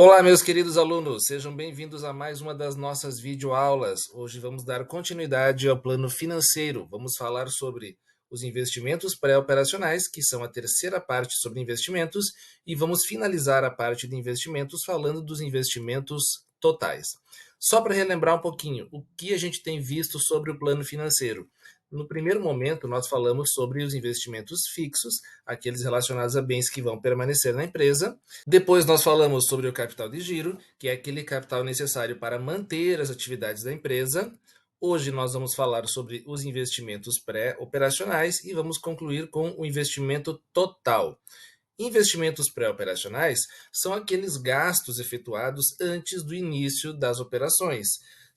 Olá, meus queridos alunos, sejam bem-vindos a mais uma das nossas videoaulas. Hoje vamos dar continuidade ao plano financeiro. Vamos falar sobre os investimentos pré-operacionais, que são a terceira parte sobre investimentos, e vamos finalizar a parte de investimentos falando dos investimentos totais. Só para relembrar um pouquinho, o que a gente tem visto sobre o plano financeiro? No primeiro momento, nós falamos sobre os investimentos fixos, aqueles relacionados a bens que vão permanecer na empresa. Depois nós falamos sobre o capital de giro, que é aquele capital necessário para manter as atividades da empresa. Hoje nós vamos falar sobre os investimentos pré-operacionais e vamos concluir com o investimento total. Investimentos pré-operacionais são aqueles gastos efetuados antes do início das operações.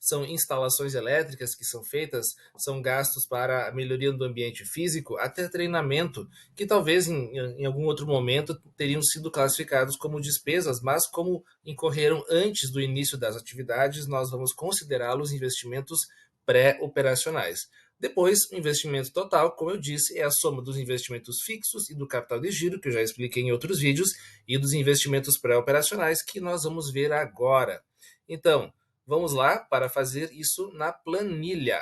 São instalações elétricas que são feitas, são gastos para a melhoria do ambiente físico, até treinamento, que talvez em algum outro momento teriam sido classificados como despesas, mas como incorreram antes do início das atividades, nós vamos considerá-los investimentos pré-operacionais. Depois, o investimento total, como eu disse, é a soma dos investimentos fixos e do capital de giro, que eu já expliquei em outros vídeos, e dos investimentos pré-operacionais, que nós vamos ver agora. Então, vamos lá para fazer isso na planilha.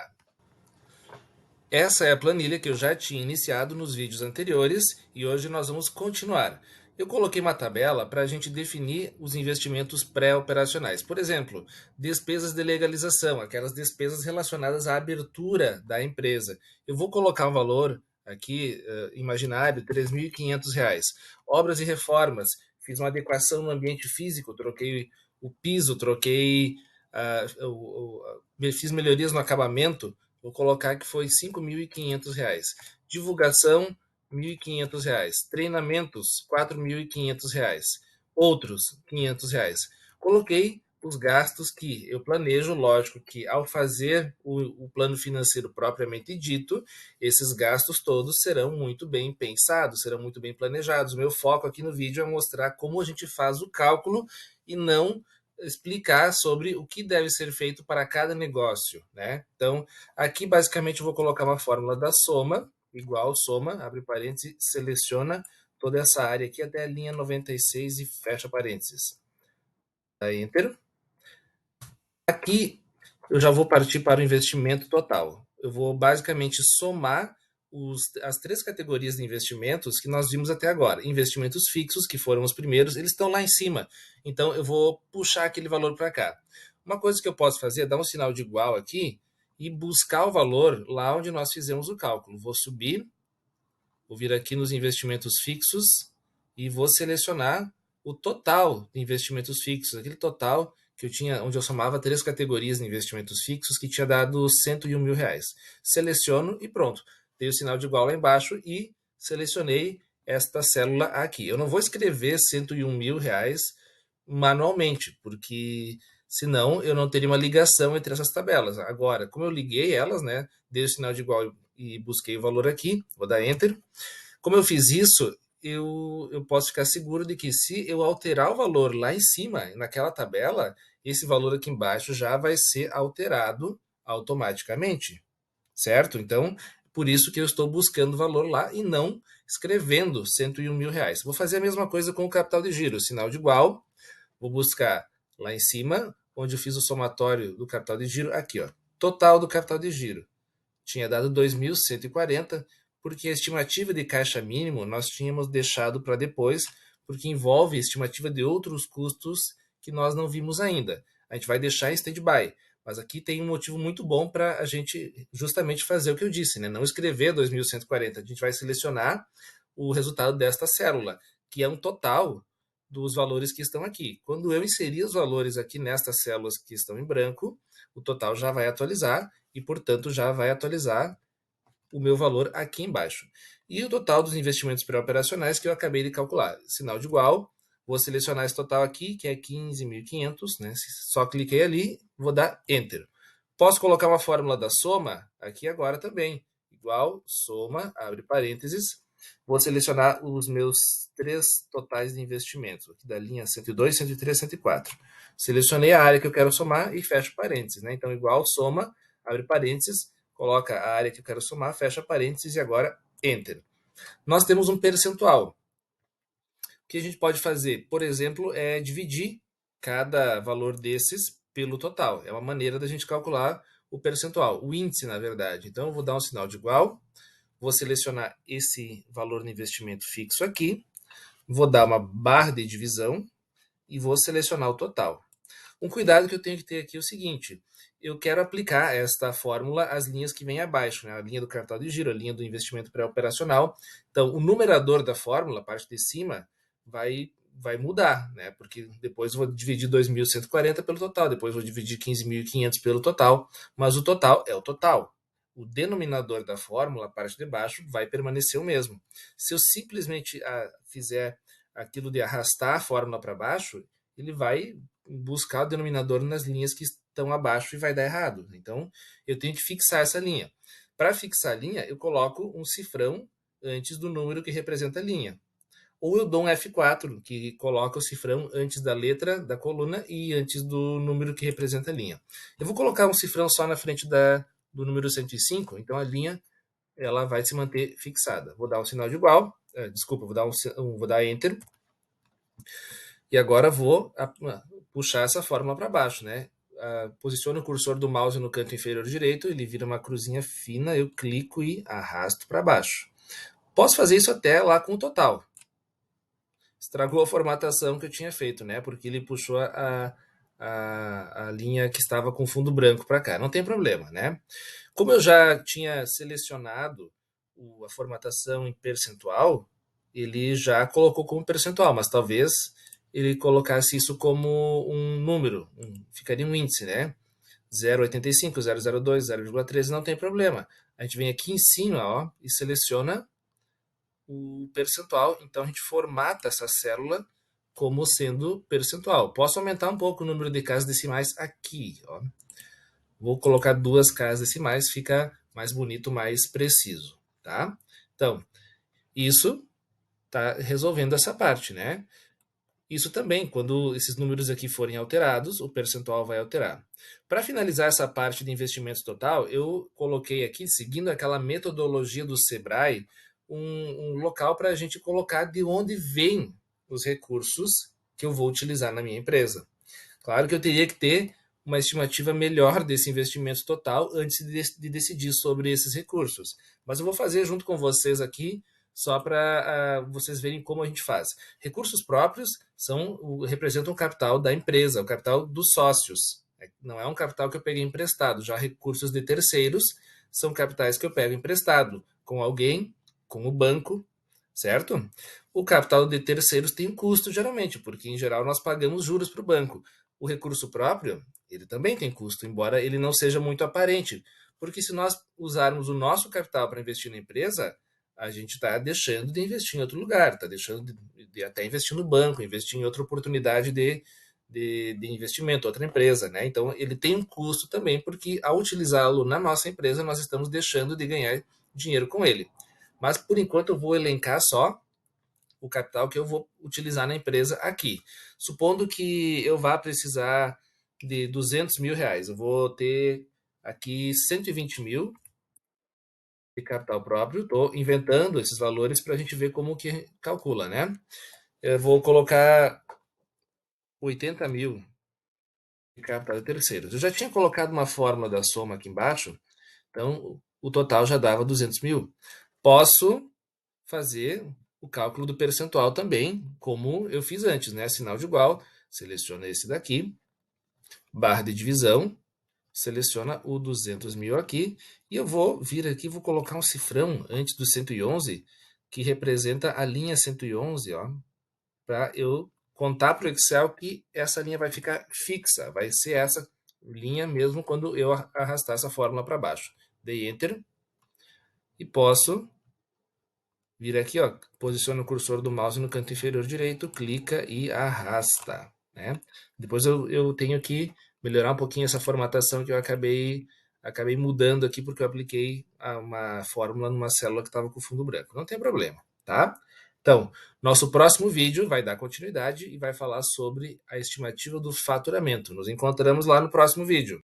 Essa é a planilha que eu já tinha iniciado nos vídeos anteriores e hoje nós vamos continuar. Eu coloquei uma tabela para a gente definir os investimentos pré-operacionais. Por exemplo, despesas de legalização, aquelas despesas relacionadas à abertura da empresa. Eu vou colocar um valor aqui imaginário, R$ 3.500. Obras e reformas, fiz uma adequação no ambiente físico, troquei o piso, fiz melhorias no acabamento. Vou colocar que foi R$ 5.500. Divulgação, R$ 1.500. Treinamentos, R$ 4.500. Outros, R$ 500. Coloquei os gastos que eu planejo, lógico que ao fazer o plano financeiro propriamente dito, esses gastos todos serão muito bem pensados, serão muito bem planejados. O meu foco aqui no vídeo é mostrar como a gente faz o cálculo e não explicar sobre o que deve ser feito para cada negócio, né? Então, aqui basicamente eu vou colocar uma fórmula da soma, igual soma, abre parênteses, seleciona toda essa área aqui até a linha 96 e fecha parênteses. Dá Enter. Aqui eu já vou partir para o investimento total. Eu vou basicamente somar as três categorias de investimentos que nós vimos até agora. Investimentos fixos, que foram os primeiros, eles estão lá em cima. Então eu vou puxar aquele valor para cá. Uma coisa que eu posso fazer é dar um sinal de igual aqui e buscar o valor lá onde nós fizemos o cálculo. Vou subir, vou vir aqui nos investimentos fixos e vou selecionar o total de investimentos fixos, aquele total que eu tinha, onde eu somava três categorias de investimentos fixos, que tinha dado R$ 101.000. Seleciono e pronto. Dei o sinal de igual lá embaixo e selecionei esta célula aqui. Eu não vou escrever R$ 101.000 manualmente, porque senão eu não teria uma ligação entre essas tabelas. Agora, como eu liguei elas, né, dei o sinal de igual e busquei o valor aqui, vou dar Enter. Como eu fiz isso, eu posso ficar seguro de que se eu alterar o valor lá em cima, naquela tabela, esse valor aqui embaixo já vai ser alterado automaticamente, certo? Então, por isso que eu estou buscando o valor lá e não escrevendo R$ 101.000. Vou fazer a mesma coisa com o capital de giro, sinal de igual, vou buscar lá em cima, onde eu fiz o somatório do capital de giro, aqui, ó, total do capital de giro. Tinha dado 2.140, porque a estimativa de caixa mínimo nós tínhamos deixado para depois, porque envolve estimativa de outros custos que nós não vimos ainda. A gente vai deixar em stand-by. Mas aqui tem um motivo muito bom para a gente justamente fazer o que eu disse, né? Não escrever 2.140. A gente vai selecionar o resultado desta célula, que é um total dos valores que estão aqui. Quando eu inserir os valores aqui nestas células que estão em branco, o total já vai atualizar e, portanto, já vai atualizar o meu valor aqui embaixo. E o total dos investimentos pré-operacionais que eu acabei de calcular. Sinal de igual, vou selecionar esse total aqui, que é 15.500, né? Só cliquei ali, vou dar Enter. Posso colocar uma fórmula da soma aqui agora também. Igual, soma, abre parênteses. Vou selecionar os meus três totais de investimentos, aqui da linha 102, 103, 104. Selecionei a área que eu quero somar e fecho parênteses, né? Então, igual, soma, abre parênteses, coloca a área que eu quero somar, fecha parênteses e agora Enter. Nós temos um percentual. O que a gente pode fazer, por exemplo, é dividir cada valor desses pelo total. É uma maneira da gente calcular o percentual, o índice, na verdade. Então, eu vou dar um sinal de igual, vou selecionar esse valor no investimento fixo aqui, vou dar uma barra de divisão e vou selecionar o total. Um cuidado que eu tenho que ter aqui é o seguinte: eu quero aplicar esta fórmula às linhas que vêm abaixo, né? A linha do capital de giro, a linha do investimento pré-operacional. Então, o numerador da fórmula, a parte de cima, vai mudar, né? Porque depois eu vou dividir 2.140 pelo total, depois eu vou dividir 15.500 pelo total, mas o total é o total. O denominador da fórmula, a parte de baixo, vai permanecer o mesmo. Se eu simplesmente fizer aquilo de arrastar a fórmula para baixo, ele vai buscar o denominador nas linhas que estão abaixo e vai dar errado. Então, eu tenho que fixar essa linha. Para fixar a linha, eu coloco um cifrão antes do número que representa a linha. Ou eu dou um F4, que coloca o cifrão antes da letra da coluna e antes do número que representa a linha. Eu vou colocar um cifrão só na frente do número 105, então a linha ela vai se manter fixada. Vou dar um sinal de igual, desculpa, vou dar Enter, e agora vou puxar essa fórmula para baixo, né? Posiciono o cursor do mouse no canto inferior direito, ele vira uma cruzinha fina, eu clico e arrasto para baixo. Posso fazer isso até lá com o total. Estragou a formatação que eu tinha feito, né? Porque ele puxou a linha que estava com fundo branco para cá. Não tem problema, né? Como eu já tinha selecionado a formatação em percentual, ele já colocou como percentual, mas talvez ele colocasse isso como um número, ficaria um índice, né? 0,85, 0,02, 0,13, não tem problema. A gente vem aqui em cima, ó, e seleciona o percentual, então a gente formata essa célula como sendo percentual. Posso aumentar um pouco o número de casas decimais aqui, ó. Vou colocar 2 casas decimais, fica mais bonito, mais preciso, tá? Então, isso tá resolvendo essa parte, né? Isso também, quando esses números aqui forem alterados, o percentual vai alterar. Para finalizar essa parte de investimento total, eu coloquei aqui, seguindo aquela metodologia do Sebrae, um local para a gente colocar de onde vêm os recursos que eu vou utilizar na minha empresa. Claro que eu teria que ter uma estimativa melhor desse investimento total antes de decidir sobre esses recursos. Mas eu vou fazer junto com vocês aqui, só para vocês verem como a gente faz. Recursos próprios representam o capital da empresa, o capital dos sócios. Não é um capital que eu peguei emprestado. Já recursos de terceiros são capitais que eu pego emprestado com alguém, com o banco, certo? O capital de terceiros tem um custo, geralmente, porque em geral nós pagamos juros para o banco. O recurso próprio, ele também tem custo, embora ele não seja muito aparente, porque se nós usarmos o nosso capital para investir na empresa, a gente está deixando de investir em outro lugar, está deixando de até investir no banco, investir em outra oportunidade de investimento, outra empresa, né? Então ele tem um custo também, porque ao utilizá-lo na nossa empresa, nós estamos deixando de ganhar dinheiro com ele. Mas por enquanto eu vou elencar só o capital que eu vou utilizar na empresa aqui. Supondo que eu vá precisar de 200 mil reais, eu vou ter aqui 120 mil de capital próprio. Estou inventando esses valores para a gente ver como que calcula, né? Eu vou colocar 80 mil de capital de terceiros. Eu já tinha colocado uma fórmula da soma aqui embaixo, então o total já dava 200 mil. Posso fazer o cálculo do percentual também, como eu fiz antes, né? Sinal de igual, seleciona esse daqui, barra de divisão, seleciona o 200 mil aqui, e eu vou vir aqui, vou colocar um cifrão antes do 111, que representa a linha 111, ó, para eu contar para o Excel que essa linha vai ficar fixa, vai ser essa linha mesmo quando eu arrastar essa fórmula para baixo. Dei Enter e posso vir aqui, ó, posiciona o cursor do mouse no canto inferior direito, clica e arrasta, né? Depois eu tenho que melhorar um pouquinho essa formatação que eu acabei mudando aqui porque eu apliquei uma fórmula numa célula que estava com fundo branco. Não tem problema, tá? Então, nosso próximo vídeo vai dar continuidade e vai falar sobre a estimativa do faturamento. Nos encontramos lá no próximo vídeo.